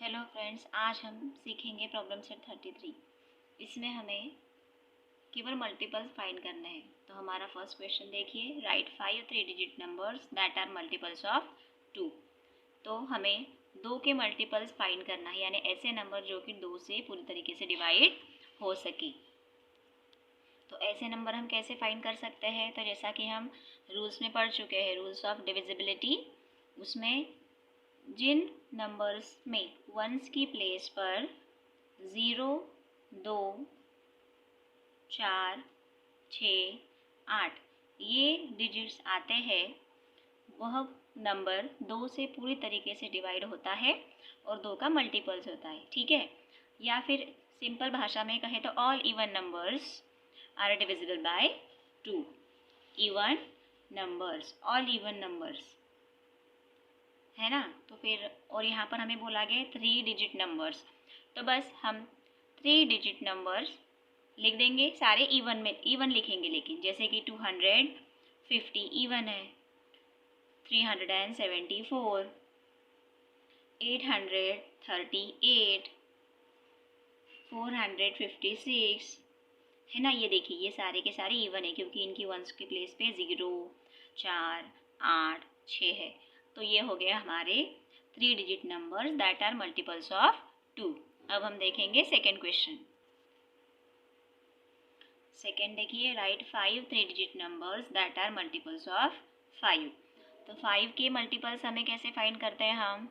Hello friends, आज हम सीखेंगे प्रॉब्लम सेट 33। इसमें हमें केवल मल्टीपल्स फाइंड करने हैं। तो हमारा फर्स्ट क्वेश्चन देखिए, write 5 3 digit numbers that are multiples of 2। तो हमें 2 के मल्टीपल्स फाइंड करना है, यानी ऐसे नंबर जो कि 2 से पूरी तरीके से डिवाइड हो सके। तो ऐसे नंबर हम कैसे फाइंड कर सकते हैं? तो जैसा कि हम रूल्स में पढ़ चुके हैं, रूल्स ऑफ डिविजिबिलिटी, उसमें जिन नंबर्स में वंस की प्लेस पर 0, 2, 4, 6, 8 ये डिजिट्स आते हैं, वह नंबर 2 से पूरी तरीके से डिवाइड होता है और 2 का मल्टीपल्स होता है। ठीक है, या फिर सिंपल भाषा में कहें तो all even numbers are divisible by 2। Even numbers, all even numbers, है ना। तो फिर और यहाँ पर हमें बोला गया 3 डिजिट नंबर्स, तो बस हम 3 डिजिट नंबर्स लिख देंगे, सारे इवन में इवन लिखेंगे। लेकिन जैसे कि 250 इवन है, 374, 838, 456, है ना। ये देखिए, ये सारे के सारे इवन है क्योंकि इनकी वंस के प्लेस पे 0, 4, 8, 6 है। तो ये हो गया हमारे 3 digit numbers that are multiples of 2। अब हम देखेंगे सेकेंड क्वेश्चन। सेकेंड देखिए, write 5 3 digit numbers that are multiples of 5। तो 5 के मल्टीपल्स हमें कैसे फाइंड करते हैं हम?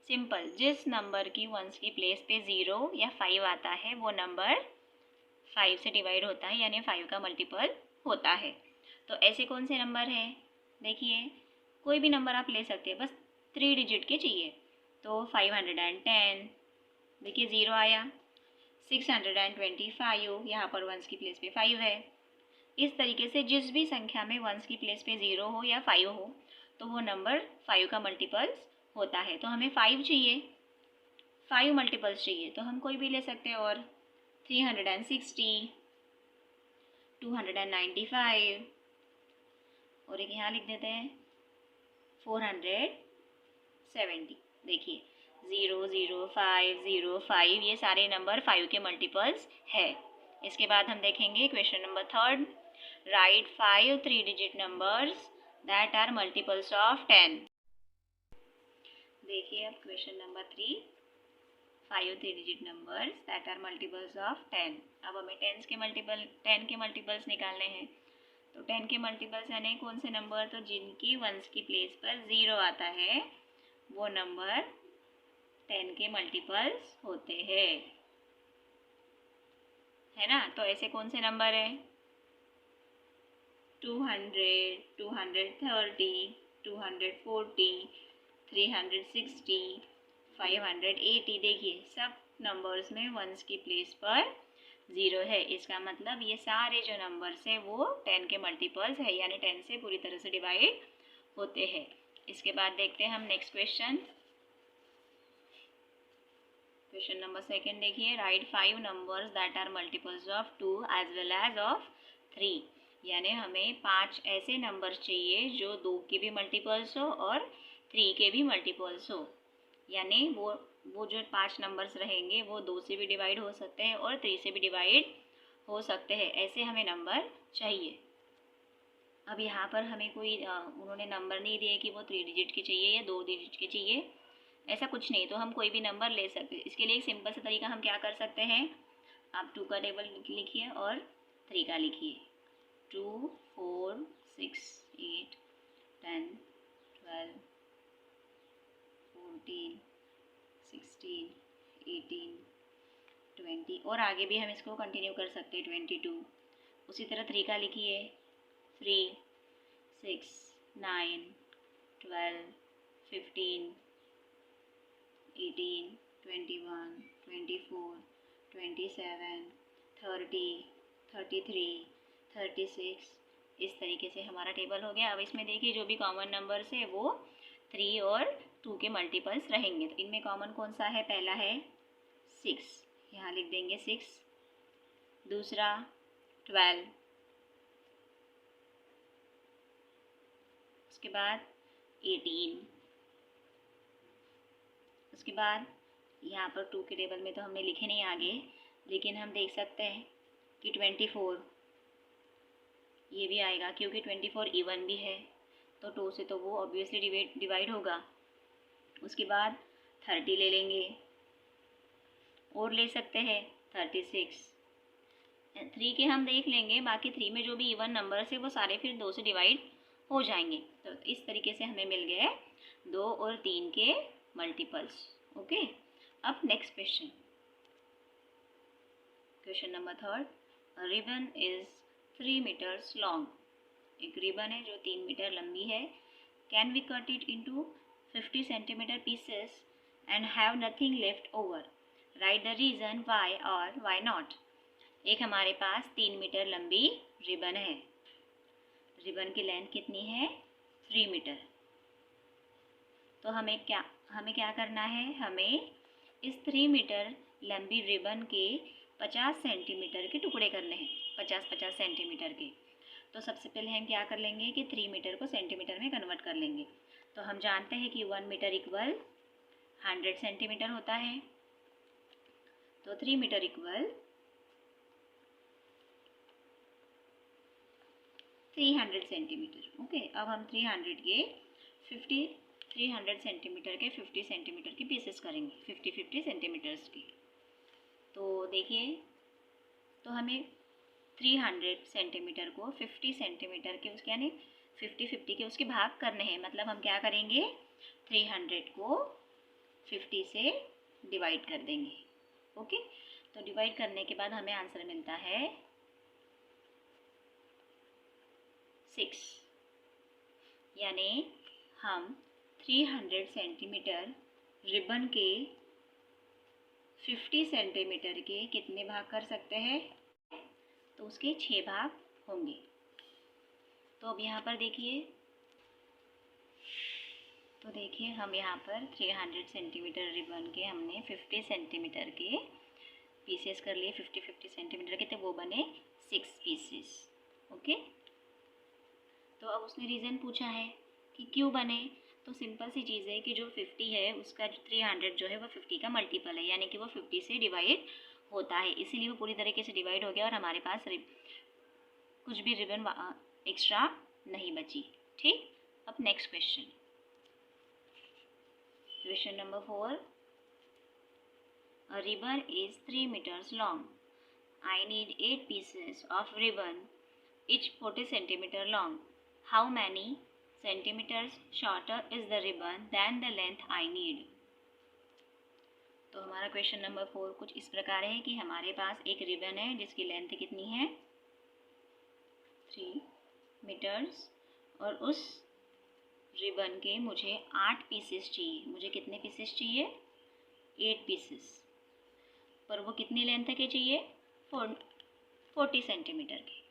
सिंपल, जिस नंबर की वंस की प्लेस पे 0 या 5 आता है वो नंबर 5 से डिवाइड होता है, यानी 5 का मल्टीपल होता है। तो ऐसे कौन से नंबर हैं? देखिए, कोई भी नंबर आप ले सकते हैं, बस 3 डिजिट के चाहिए। तो 510, देखिए 0 आया। 625, यहाँ पर वंस की प्लेस पे 5 है। इस तरीके से जिस भी संख्या में वंस की प्लेस पे 0 हो या 5 हो, तो वो नंबर 5 का मल्टीपल्स होता है। तो हमें 5 चाहिए, 5 मल्टीपल्स चाहिए, तो हम कोई भी ले सकते हैं। और 360, 295, और एक यहाँ लिख देते हैं 470। देखिए 00505, ये सारे नंबर 5 के मल्टीपल्स है। इसके बाद हम देखेंगे question number third, write 5 3 digit numbers that are multiples of 10। देखिए अब question number 3, 5 3 digit numbers that are multiples of 10। अब हमें 10 के मल्टीपल्स निकालने हैं। तो 10 के मल्टीपल्स यानी कौन से नंबर? तो जिनकी वंस की प्लेस पर 0 आता है वो नंबर 10 के मल्टीपल्स होते हैं, है ना। तो ऐसे कौन से नंबर है? 200, 230, 240, 360, 580। देखिए सब नंबर्स में वंस की प्लेस पर 0 है। इसका मतलब ये सारे जो नंबर्स है वो 10 के मल्टीपल्स है, यानी 10 से पूरी तरह से डिवाइड होते हैं। इसके बाद देखते हैं हम next question. Question number second देखिए, write 5 numbers that are multiples of 2 as well as of 3। यानी हमें 5 ऐसे नंबर्स चाहिए जो 2 के भी मल्टीपल्स हो और 3 के भी मल्टीपल्स हो। यानी वो जो 5 नंबर्स रहेंगे वो 2 से भी डिवाइड हो सकते हैं और 3 से भी डिवाइड हो सकते हैं। ऐसे हमें नंबर चाहिए। अब यहाँ पर हमें कोई उन्होंने नंबर नहीं दिए कि वो 3 डिजिट के चाहिए या 2 डिजिट के चाहिए, ऐसा कुछ नहीं। तो हम कोई भी नंबर ले सकते हैं। इसके लिए एक सिंपल सा तरीका हम क्या कर सकते हैं, आप 2 का टेबल लिखिए और 3 का लिखिए। 2, 4, 6, 8, 10, 12, 14, 16, 18, 20, और आगे भी हम इसको कंटिन्यू कर सकते हैं 22। उसी तरह 3 का लिखिए, 3, 6, 9, 12, 15, 18, 21, 24, 27, 30, 33, 36। इस तरीके से हमारा टेबल हो गया। अब इसमें देखिए जो भी कॉमन नंबर्स है वो 3 और 2 के मल्टीपल्स रहेंगे। तो इनमें कॉमन कौन सा है? पहला है 6, यहाँ लिख देंगे 6। दूसरा 12, उसके बाद 18, उसके बाद यहाँ पर 2 के टेबल में तो हमने लिखे नहीं आगे, लेकिन हम देख सकते हैं कि 24 ये भी आएगा, क्योंकि 24 इवन भी है तो 2 से तो वो ऑब्वियसली डिवाइड होगा। उसके बाद 30 ले लेंगे और ले सकते हैं 36। 3 के हम देख लेंगे, बाकी 3 में जो भी इवन नंबर्स है वो सारे फिर 2 से डिवाइड हो जाएंगे। तो इस तरीके से हमें मिल गए 2 और 3 के मल्टीपल्स। ओके, अब next question, question number 3। A ribbon is 3 metres long. एक रिबन है जो 3 मीटर लंबी है। Can we cut it into 50 centimetre pieces and have nothing left over. Write the reason why और वाई नॉट। एक हमारे पास 3 मीटर लंबी रिबन है। रिबन की लेंथ कितनी है? 3 मीटर। तो हमें क्या करना है? हमें इस 3 मीटर लंबी रिबन के 50 सेंटीमीटर के टुकड़े करने हैं, 50-50 सेंटीमीटर के। तो सबसे पहले हम क्या कर लेंगे कि 3 मीटर को सेंटीमीटर में कन्वर्ट कर लेंगे। तो हम जानते हैं कि 1 मीटर इक्वल 100 सेंटीमीटर होता है। तो 3 मीटर इक्वल 300 सेंटीमीटर। ओके, अब हम 300 सेंटीमीटर के 50 सेंटीमीटर के पीसेस करेंगे, 50-50 सेंटीमीटर्स के। तो देखिए, तो हमें 300 सेंटीमीटर को 50 सेंटीमीटर के उसके यानी 50-50 के उसके भाग करने हैं। मतलब हम क्या करेंगे, 300 को 50 से डिवाइड कर देंगे। ओके, तो डिवाइड करने के बाद हमें आंसर मिलता है 6। यानी हम 300 सेंटीमीटर रिबन के 50 सेंटीमीटर के कितने भाग कर सकते हैं? तो उसके 6 भाग होंगे। तो अब यहाँ पर देखिए, तो देखिए हम यहाँ पर 300 सेंटीमीटर रिबन के हमने 50 सेंटीमीटर के पीसेस कर लिए। 50-50 सेंटीमीटर के, तो वो बने 6 पीसेस। ओके, तो अब उसने रीज़न पूछा है कि क्यों बने। तो सिंपल सी चीज़ है कि जो 50 है उसका 300 जो है वो 50 का मल्टीपल है, यानी कि वो 50 से डिवाइड होता है, इसीलिए वो पूरी तरीके से डिवाइड हो गया और हमारे पास कुछ भी रिबन एक्स्ट्रा नहीं बची। ठीक, अब next question, question number 4। A ribbon is 3 metres long. I need 8 pieces of ribbon each 40 centimeter long. How many centimeters shorter is the ribbon than the length I need? तो हमारा question number 4 कुछ इस प्रकार है कि हमारे पास एक ribbon है जिसकी लेंथ कितनी है? 3 मीटर्स, और उस रिबन के मुझे 8 पीसेस चाहिए। मुझे कितने पीसेस चाहिए? 8 पीसेस। पर वो कितनी लेंथ के चाहिए? 40 सेंटीमीटर के।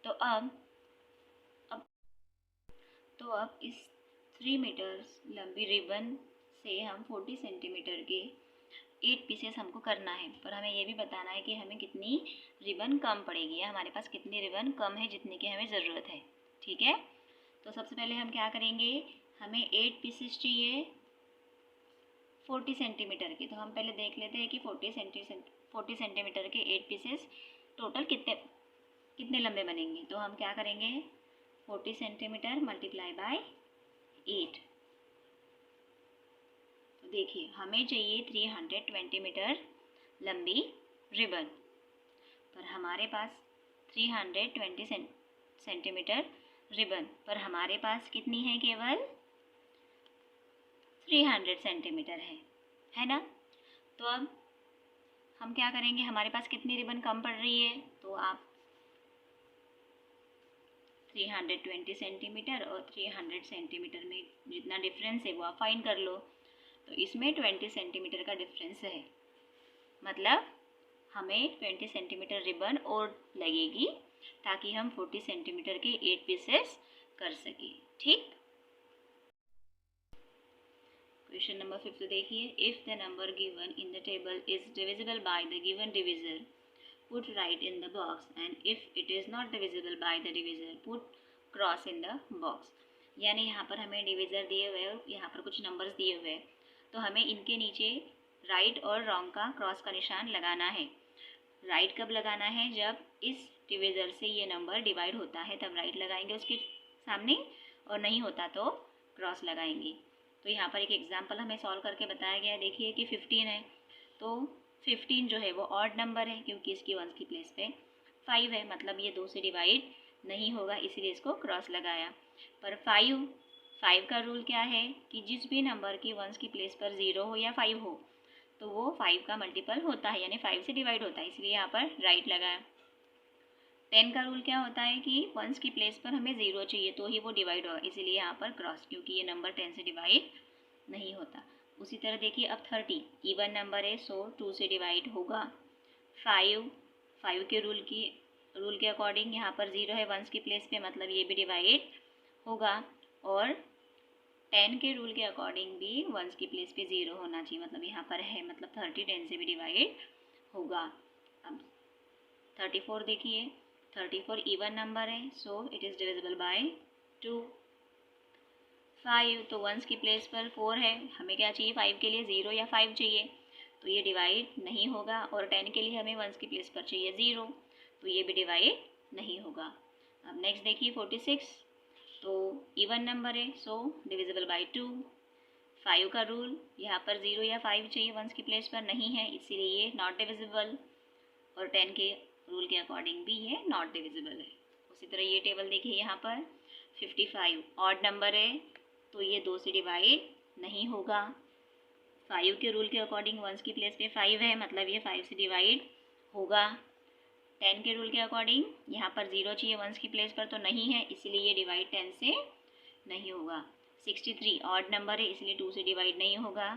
तो अब इस 3 मीटर्स लंबी रिबन से हम 40 सेंटीमीटर के 8 पीसेस हमको करना है। पर हमें ये भी बताना है कि हमें कितनी रिबन कम पड़ेगी, या हमारे पास कितनी रिबन कम है जितने की हमें ज़रूरत है। ठीक है, तो सबसे पहले हम क्या करेंगे, हमें 8 पीसेस चाहिए 40 सेंटीमीटर के। तो हम पहले देख लेते हैं कि 40 सेंटीमीटर के 8 पीसेस टोटल कितने लंबे बनेंगे। तो हम क्या करेंगे, 40 सेंटीमीटर मल्टीप्लाई बाय 8। तो देखिए हमें चाहिए 320 मीटर लंबी रिबन, पर हमारे पास 320 सेंटीमीटर रिबन, पर हमारे पास कितनी है? केवल 300 सेंटीमीटर है ना। तो अब हम क्या करेंगे, हमारे पास कितनी रिबन कम पड़ रही है? तो आप 320 सेंटीमीटर और 300 सेंटीमीटर में जितना डिफरेंस है वो आप फाइंड कर लो। तो इसमें 20 सेंटीमीटर का डिफरेंस है, मतलब हमें 20 सेंटीमीटर रिबन और लगेगी ताकि हम 40 सेंटीमीटर के 8 पीसेस कर सकें। ठीक, क्वेश्चन नंबर 5 देखिए, if the number given in the table is divisible by the given divisor, put right in the box, and if it is not divisible by the divisor, put cross in the box। यानी यहाँ पर हमें divisor दिए हुए हैं, यहाँ पर कुछ नंबर्स दिए हुए हैं, तो हमें इनके नीचे राइट और रॉन्ग का क्रॉस का निशान लगाना है। राइट कब लगाना है? जब इस डिविज़र से ये नंबर डिवाइड होता है तब राइट लगाएंगे उसके सामने, और नहीं होता तो क्रॉस लगाएंगे। तो यहाँ पर एक एग्जांपल हमें सॉल्व करके बताया गया है। देखिए कि 15 है, तो 15 जो है वो ऑड नंबर है क्योंकि इसकी वंस की प्लेस पे 5 है, मतलब ये 2 से डिवाइड नहीं होगा, इसीलिए इसको क्रॉस लगाया। पर 5 का रूल क्या है कि जिस भी नंबर की वंस की प्लेस पर 0 हो या 5 हो तो वो 5 का मल्टीपल होता है, यानी 5 से डिवाइड होता है, इसलिए यहाँ पर राइट लगाया। 10 का रूल क्या होता है कि वंस की प्लेस पर हमें 0 चाहिए तो ही वो डिवाइड होगा, इसीलिए यहाँ पर क्रॉस, क्योंकि ये नंबर 10 से डिवाइड नहीं होता। उसी तरह देखिए अब 30 इवन नंबर है, सो 2 से डिवाइड होगा। 5 के रूल के अकॉर्डिंग यहाँ पर 0 है वंस की प्लेस पे, मतलब ये भी डिवाइड होगा। और 10 के रूल के अकॉर्डिंग भी वंस की प्लेस पे 0 होना चाहिए, मतलब यहाँ पर है, मतलब 30 10 से भी डिवाइड होगा। अब 34 देखिए, 34 इवन नंबर है, so it is divisible by 2। 5 तो वंस की प्लेस पर 4 है, हमें क्या चाहिए 5 के लिए? 0 या 5 चाहिए, तो ये डिवाइड नहीं होगा। और 10 के लिए हमें वंस की प्लेस पर चाहिए 0, तो ये भी डिवाइड नहीं होगा। अब नेक्स्ट देखिए 46, तो इवन नंबर है, सो डिविजिबल बाय 2। 5 का रूल, यहाँ पर 0 या 5 चाहिए वंस की प्लेस पर, नहीं है, इसीलिए ये नॉट डिविजिबल। और 10 के रूल के अकॉर्डिंग भी ये नॉट डिविजिबल है। उसी तरह ये टेबल देखिए, यहाँ पर 55 ऑड नंबर है, तो ये 2 से डिवाइड नहीं होगा। 5 के रूल के अकॉर्डिंग वंस की प्लेस पे 5 है, मतलब ये 5 से डिवाइड होगा। 10 के रूल के अकॉर्डिंग यहाँ पर 0 चाहिए वंस की प्लेस पर, तो नहीं है, इसलिए ये डिवाइड 10 से नहीं होगा। 63 ऑड नंबर है, इसलिए 2 से डिवाइड नहीं होगा।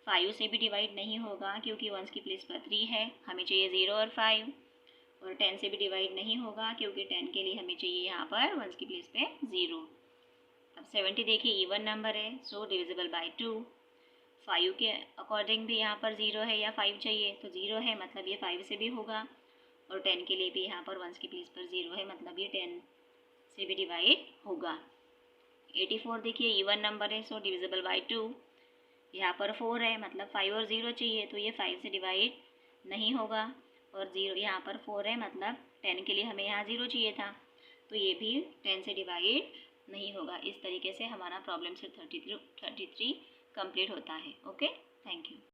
5 से भी डिवाइड नहीं होगा क्योंकि वंस की प्लेस पर 3 है, हमें चाहिए 0 और 5। और 10 से भी डिवाइड नहीं होगा क्योंकि 10 के लिए हमें चाहिए यहाँ पर वंस की प्लेस पे 0। अब 70 देखिए इवन नंबर है, सो डिविजिबल बाय 2। 5 के अकॉर्डिंग भी यहाँ पर 0 है या 5 चाहिए, तो 0 है, मतलब ये 5 से भी होगा। और 10 के लिए भी यहाँ पर वंस की प्लेस पर 0 है, मतलब ये 10 से भी डिवाइड होगा। 84 देखिए इवन नंबर है, सो डिविजिबल बाय 2। यहाँ पर 4 है, मतलब 5 और 0 चाहिए, तो ये 5 से डिवाइड नहीं होगा। और 0 यहाँ पर 4 है, मतलब 10 के लिए हमें यहाँ 0 चाहिए था, तो ये भी 10 से डिवाइड नहीं होगा। इस तरीके से हमारा प्रॉब्लम से 33 कंप्लीट होता है। Okay, thank you.